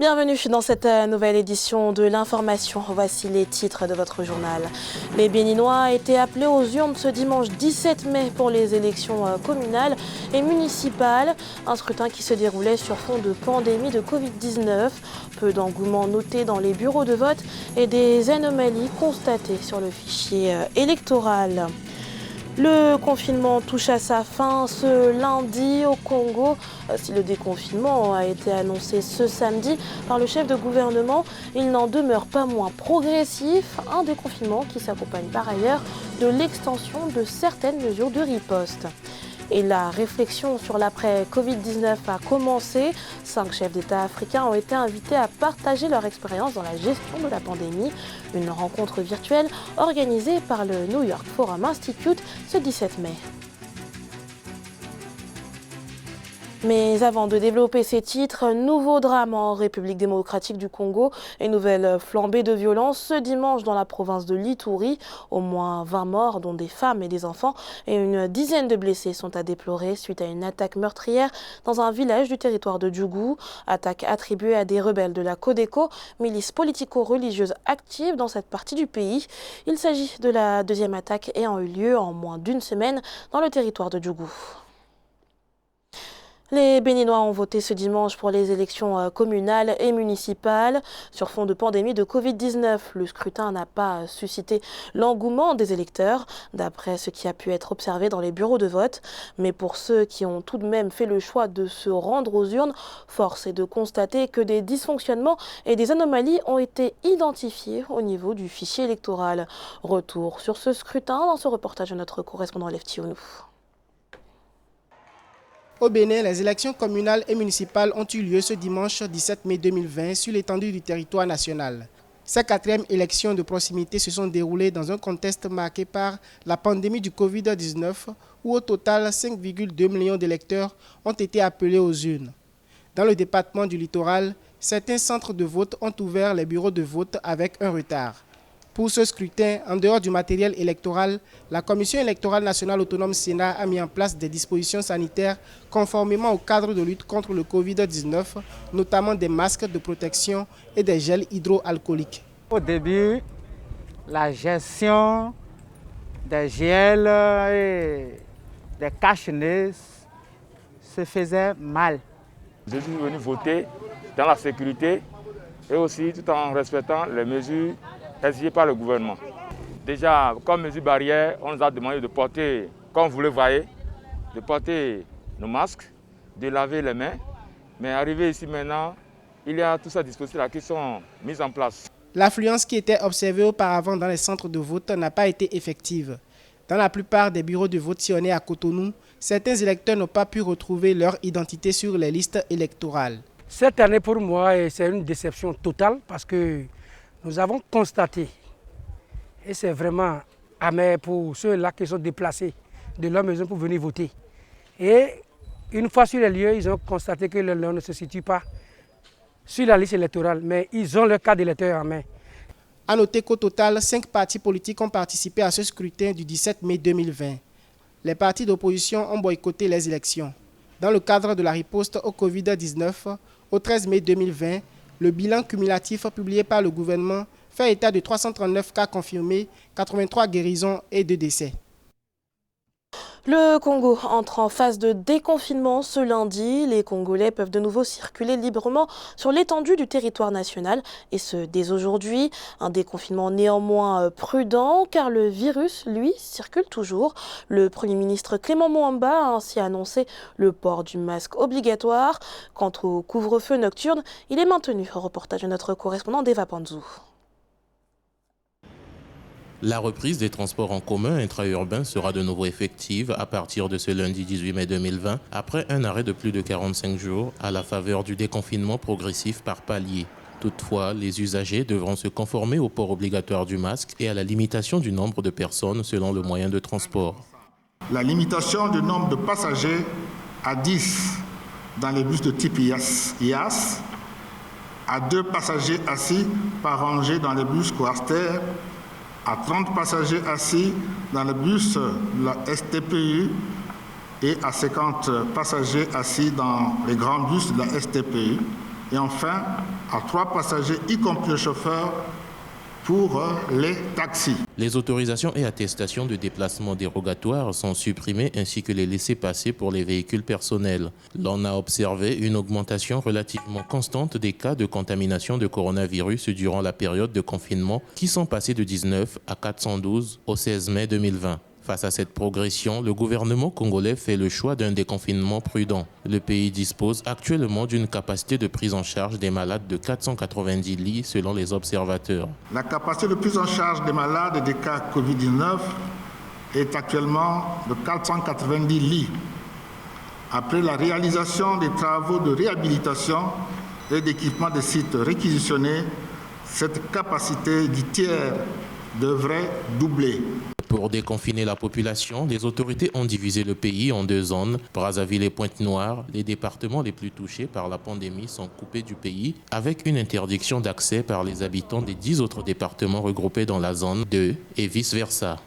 Bienvenue dans cette nouvelle édition de l'information. Voici les titres de votre journal. Les Béninois étaient appelés aux urnes ce dimanche 17 mai pour les élections communales et municipales. Un scrutin qui se déroulait sur fond de pandémie de Covid-19. Peu d'engouement noté dans les bureaux de vote et des anomalies constatées sur le fichier électoral. Le confinement touche à sa fin ce lundi au Congo. Si le déconfinement a été annoncé ce samedi par le chef de gouvernement, il n'en demeure pas moins progressif. Un déconfinement qui s'accompagne par ailleurs de l'extension de certaines mesures de riposte. Et la réflexion sur l'après-Covid-19 a commencé. 5 chefs d'État africains ont été invités à partager leur expérience dans la gestion de la pandémie. Une rencontre virtuelle organisée par le New York Forum Institute ce 17 mai. Mais avant de développer ces titres, nouveau drame en République démocratique du Congo et nouvelle flambée de violence ce dimanche dans la province de l'Ituri. Au moins 20 morts, dont des femmes et des enfants, et une dizaine de blessés sont à déplorer suite à une attaque meurtrière dans un village du territoire de Djougou. Attaque attribuée à des rebelles de la Codeco, milice politico-religieuse active dans cette partie du pays. Il s'agit de la deuxième attaque ayant eu lieu en moins d'une semaine dans le territoire de Djougou. Les Béninois ont voté ce dimanche pour les élections communales et municipales. Sur fond de pandémie de Covid-19, le scrutin n'a pas suscité l'engouement des électeurs, d'après ce qui a pu être observé dans les bureaux de vote. Mais pour ceux qui ont tout de même fait le choix de se rendre aux urnes, force est de constater que des dysfonctionnements et des anomalies ont été identifiés au niveau du fichier électoral. Retour sur ce scrutin dans ce reportage de notre correspondant Lefty Ounou. Au Bénin, les élections communales et municipales ont eu lieu ce dimanche 17 mai 2020 sur l'étendue du territoire national. Ces quatrièmes élections de proximité se sont déroulées dans un contexte marqué par la pandémie du Covid-19 où au total 5,2 millions d'électeurs ont été appelés aux urnes. Dans le département du littoral, certains centres de vote ont ouvert les bureaux de vote avec un retard. Pour ce scrutin, en dehors du matériel électoral, la Commission électorale nationale autonome Sénat a mis en place des dispositions sanitaires conformément au cadre de lutte contre le Covid-19, notamment des masques de protection et des gels hydroalcooliques. Au début, la gestion des gels et des cache-nez se faisait mal. Je suis venu voter dans la sécurité et aussi tout en respectant les mesures exigées par le gouvernement. Déjà, comme mesure barrière, on nous a demandé de porter, comme vous le voyez, de porter nos masques, de laver les mains. Mais arrivé ici maintenant, il y a tous ces dispositifs-là qui sont mis en place. L'affluence qui était observée auparavant dans les centres de vote n'a pas été effective. Dans la plupart des bureaux de vote sillonnés à Cotonou, certains électeurs n'ont pas pu retrouver leur identité sur les listes électorales. Cette année, pour moi, c'est une déception totale parce que nous avons constaté, et c'est vraiment amer pour ceux-là qui sont déplacés de leur maison pour venir voter. Et une fois sur les lieux, ils ont constaté que leur nom ne se situe pas sur la liste électorale, mais ils ont leur carte d'électeur en main. À noter qu'au total, 5 partis politiques ont participé à ce scrutin du 17 mai 2020. Les partis d'opposition ont boycotté les élections. Dans le cadre de la riposte au Covid-19, au 13 mai 2020, le bilan cumulatif publié par le gouvernement fait état de 339 cas confirmés, 83 guérisons et 2 décès. Le Congo entre en phase de déconfinement ce lundi. Les Congolais peuvent de nouveau circuler librement sur l'étendue du territoire national et ce dès aujourd'hui. Un déconfinement néanmoins prudent car le virus, lui, circule toujours. Le Premier ministre Clément Mwamba a ainsi annoncé le port du masque obligatoire. Quant au couvre-feu nocturne, il est maintenu. Reportage de notre correspondant Deva Panzou. La reprise des transports en commun intra-urbains sera de nouveau effective à partir de ce lundi 18 mai 2020, après un arrêt de plus de 45 jours à la faveur du déconfinement progressif par palier. Toutefois, les usagers devront se conformer au port obligatoire du masque et à la limitation du nombre de personnes selon le moyen de transport. La limitation du nombre de passagers à 10 dans les bus de type IAS, à 2 passagers assis par rangée dans les bus Coaster, à 30 passagers assis dans le bus de la STPU et à 50 passagers assis dans les grands bus de la STPU. Et enfin, à 3 passagers, y compris le chauffeur, pour les taxis. Les autorisations et attestations de déplacement dérogatoires sont supprimées ainsi que les laissez-passer pour les véhicules personnels. L'on a observé une augmentation relativement constante des cas de contamination de coronavirus durant la période de confinement qui sont passés de 19 à 412 au 16 mai 2020. Face à cette progression, le gouvernement congolais fait le choix d'un déconfinement prudent. Le pays dispose actuellement d'une capacité de prise en charge des malades de 490 lits selon les observateurs. La capacité de prise en charge des malades et des cas Covid-19 est actuellement de 490 lits. Après la réalisation des travaux de réhabilitation et d'équipement des sites réquisitionnés, cette capacité du tiers devrait doubler. Pour déconfiner la population, les autorités ont divisé le pays en 2 zones. Brazzaville et Pointe-Noire, les départements les plus touchés par la pandémie, sont coupés du pays avec une interdiction d'accès par les habitants des 10 autres départements regroupés dans la zone 2 et vice-versa.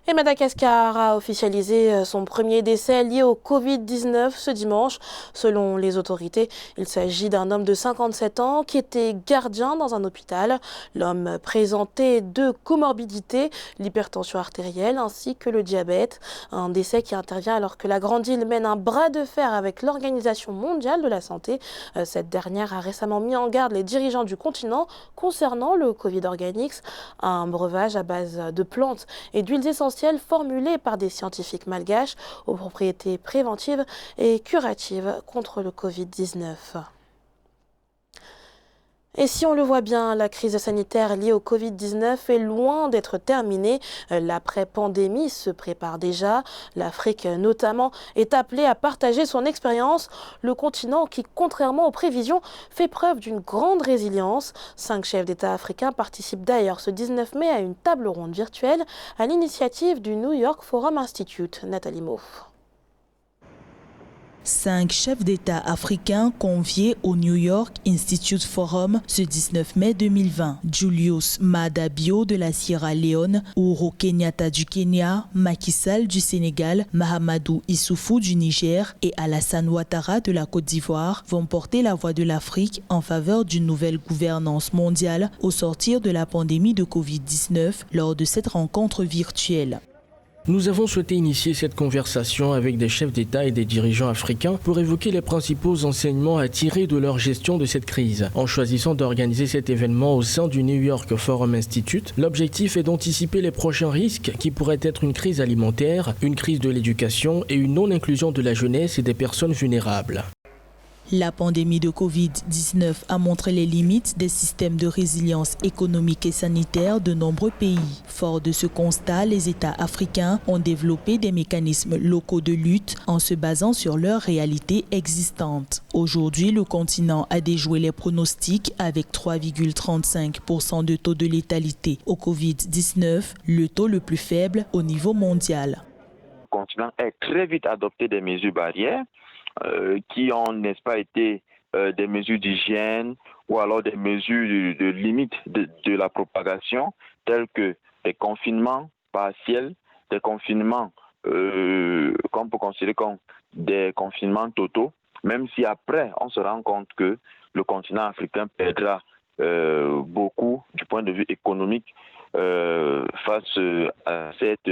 Et Madagascar a officialisé son premier décès lié au Covid-19 ce dimanche. Selon les autorités, il s'agit d'un homme de 57 ans qui était gardien dans un hôpital. L'homme présentait 2 comorbidités, l'hypertension artérielle ainsi que le diabète. Un décès qui intervient alors que la Grande Île mène un bras de fer avec l'Organisation mondiale de la santé. Cette dernière a récemment mis en garde les dirigeants du continent concernant le Covid Organics, un breuvage à base de plantes et d'huiles essentielles formulées par des scientifiques malgaches aux propriétés préventives et curatives contre le Covid-19. Et si on le voit bien, la crise sanitaire liée au Covid-19 est loin d'être terminée. L'après-pandémie se prépare déjà. L'Afrique, notamment, est appelée à partager son expérience. Le continent qui, contrairement aux prévisions, fait preuve d'une grande résilience. 5 chefs d'État africains participent d'ailleurs ce 19 mai à une table ronde virtuelle à l'initiative du New York Forum Institute. Nathalie Moff. 5 chefs d'État africains conviés au New York Institute Forum ce 19 mai 2020. Julius Maada Bio de la Sierra Leone, Uhuru Kenyatta du Kenya, Macky Sall du Sénégal, Mahamadou Issoufou du Niger et Alassane Ouattara de la Côte d'Ivoire vont porter la voix de l'Afrique en faveur d'une nouvelle gouvernance mondiale au sortir de la pandémie de Covid-19 lors de cette rencontre virtuelle. Nous avons souhaité initier cette conversation avec des chefs d'État et des dirigeants africains pour évoquer les principaux enseignements à tirer de leur gestion de cette crise. En choisissant d'organiser cet événement au sein du New York Forum Institute, l'objectif est d'anticiper les prochains risques qui pourraient être une crise alimentaire, une crise de l'éducation et une non-inclusion de la jeunesse et des personnes vulnérables. La pandémie de Covid-19 a montré les limites des systèmes de résilience économique et sanitaire de nombreux pays. Fort de ce constat, les États africains ont développé des mécanismes locaux de lutte en se basant sur leurs réalités existantes. Aujourd'hui, le continent a déjoué les pronostics avec 3,35% de taux de létalité au Covid-19, le taux le plus faible au niveau mondial. Le continent a très vite adopté des mesures barrières qui ont, n'est-ce pas, été des mesures d'hygiène ou alors des mesures de limite de la propagation, telles que des confinements partiels, des confinements qu'on peut considérer comme des confinements totaux, même si après on se rend compte que le continent africain perdra beaucoup du point de vue économique face à cette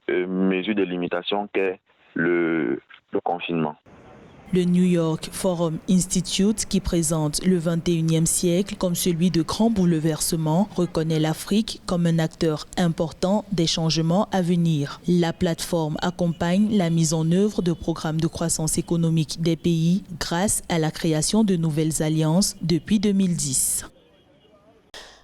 mesure de limitation qu'est le confinement. Le New York Forum Institute, qui présente le 21e siècle comme celui de grands bouleversements, reconnaît l'Afrique comme un acteur important des changements à venir. La plateforme accompagne la mise en œuvre de programmes de croissance économique des pays grâce à la création de nouvelles alliances depuis 2010.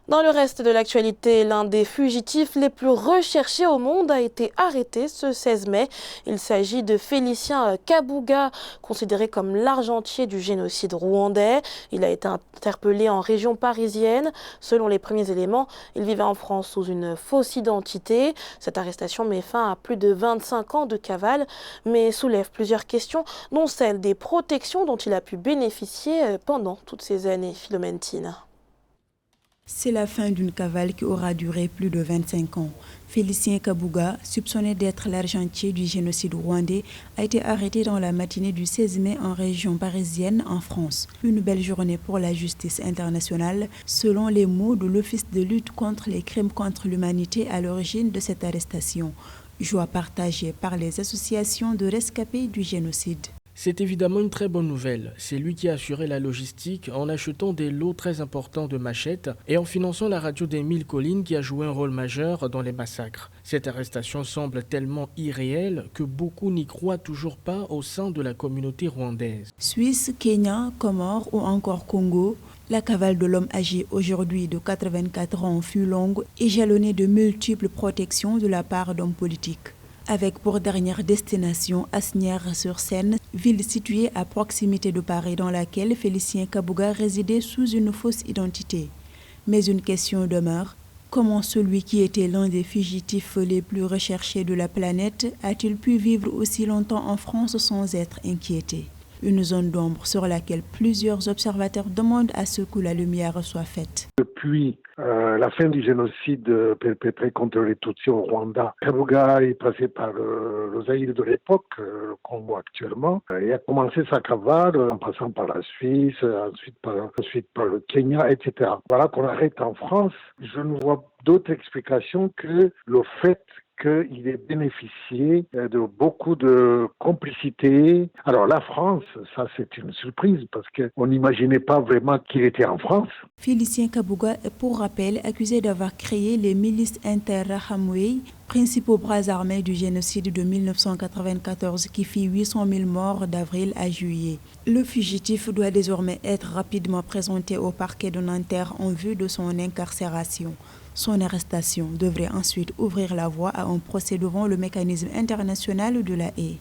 Dans le reste de l'actualité, l'un des fugitifs les plus recherchés au monde a été arrêté ce 16 mai. Il s'agit de Félicien Kabuga, considéré comme l'argentier du génocide rwandais. Il a été interpellé en région parisienne. Selon les premiers éléments, il vivait en France sous une fausse identité. Cette arrestation met fin à plus de 25 ans de cavale, mais soulève plusieurs questions, dont celle des protections dont il a pu bénéficier pendant toutes ces années. Philomène Tine. C'est la fin d'une cavale qui aura duré plus de 25 ans. Félicien Kabuga, soupçonné d'être l'argentier du génocide rwandais, a été arrêté dans la matinée du 16 mai en région parisienne, en France. Une belle journée pour la justice internationale, selon les mots de l'Office de lutte contre les crimes contre l'humanité à l'origine de cette arrestation. Joie partagée par les associations de rescapés du génocide. C'est évidemment une très bonne nouvelle. C'est lui qui a assuré la logistique en achetant des lots très importants de machettes et en finançant la radio des 1000 collines qui a joué un rôle majeur dans les massacres. Cette arrestation semble tellement irréelle que beaucoup n'y croient toujours pas au sein de la communauté rwandaise. Suisse, Kenya, Comores ou encore Congo, la cavale de l'homme âgé aujourd'hui de 84 ans fut longue et jalonnée de multiples protections de la part d'hommes politiques. Avec pour dernière destination Asnières-sur-Seine, ville située à proximité de Paris dans laquelle Félicien Kabuga résidait sous une fausse identité. Mais une question demeure, comment celui qui était l'un des fugitifs les plus recherchés de la planète a-t-il pu vivre aussi longtemps en France sans être inquiété ? Une zone d'ombre sur laquelle plusieurs observateurs demandent à ce que la lumière soit faite. Depuis la fin du génocide perpétré contre les Tutsis au Rwanda, Kabuga est passé par le Zaïre de l'époque, le Congo actuellement, et a commencé sa cavale en passant par la Suisse, ensuite par le Kenya, etc. Voilà qu'on arrête en France. Je ne vois d'autre explication que le fait qu'il ait bénéficié de beaucoup de complicité. Alors la France, ça c'est une surprise parce qu'on n'imaginait pas vraiment qu'il était en France. Félicien Kabuga est pour rappel accusé d'avoir créé les milices inter-Rahamway, principaux bras armés du génocide de 1994 qui fit 800 000 morts d'avril à juillet. Le fugitif doit désormais être rapidement présenté au parquet de Nanterre en vue de son incarcération. Son arrestation devrait ensuite ouvrir la voie à un procès devant le mécanisme international de la haie.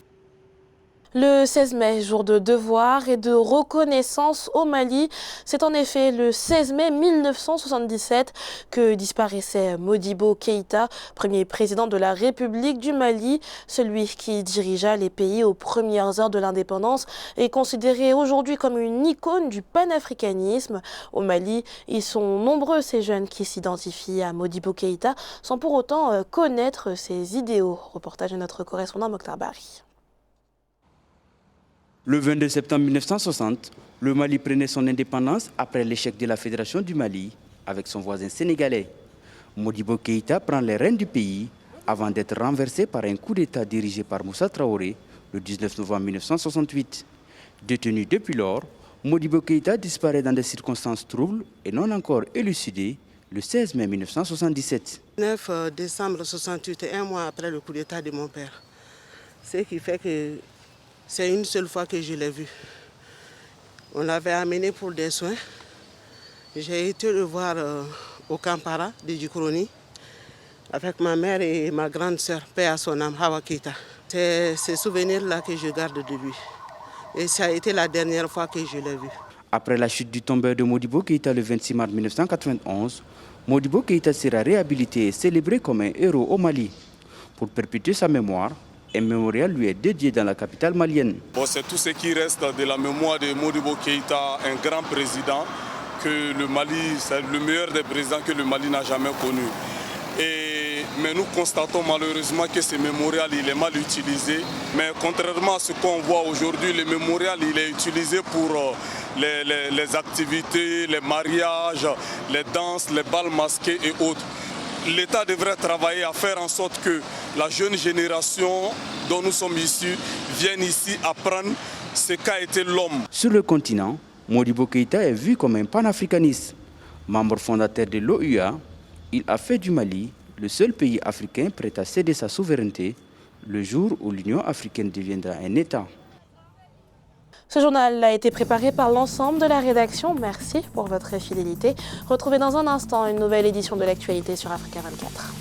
Le 16 mai, jour de devoir et de reconnaissance au Mali, c'est en effet le 16 mai 1977 que disparaissait Modibo Keïta, premier président de la République du Mali. Celui qui dirigea les pays aux premières heures de l'indépendance est considéré aujourd'hui comme une icône du panafricanisme. Au Mali, ils sont nombreux ces jeunes qui s'identifient à Modibo Keïta sans pour autant connaître ses idéaux. Reportage de notre correspondant Mokhtar Bari. Le 22 septembre 1960, le Mali prenait son indépendance après l'échec de la Fédération du Mali avec son voisin sénégalais. Modibo Keïta prend les rênes du pays avant d'être renversé par un coup d'État dirigé par Moussa Traoré le 19 novembre 1968. Détenu depuis lors, Modibo Keïta disparaît dans des circonstances troubles et non encore élucidées le 16 mai 1977. 9 décembre 1968, un mois après le coup d'État de mon père. Ce qui fait que c'est une seule fois que je l'ai vu. On l'avait amené pour des soins. J'ai été le voir au Kampara de Djoukroni avec ma mère et ma grande sœur, paix à son âme, Hawa Keïta. C'est ces souvenirs-là que je garde de lui. Et ça a été la dernière fois que je l'ai vu. Après la chute du tombeur de Modibo Keïta le 26 mars 1991, Modibo Keïta sera réhabilité et célébré comme un héros au Mali. Pour perpétuer sa mémoire, un mémorial lui est dédié dans la capitale malienne. C'est tout ce qui reste de la mémoire de Modibo Keïta, un grand président que le Mali, c'est le meilleur des présidents que le Mali n'a jamais connu. Mais nous constatons malheureusement que ce mémorial il est mal utilisé. Mais contrairement à ce qu'on voit aujourd'hui, le mémorial il est utilisé pour les activités, les mariages, les danses, les bals masqués et autres. L'État devrait travailler à faire en sorte que la jeune génération dont nous sommes issus vienne ici apprendre ce qu'a été l'homme. Sur le continent, Modibo Keïta est vu comme un panafricaniste. Membre fondateur de l'OUA, il a fait du Mali le seul pays africain prêt à céder sa souveraineté le jour où l'Union africaine deviendra un État. Ce journal a été préparé par l'ensemble de la rédaction. Merci pour votre fidélité. Retrouvez dans un instant une nouvelle édition de l'actualité sur Africa 24.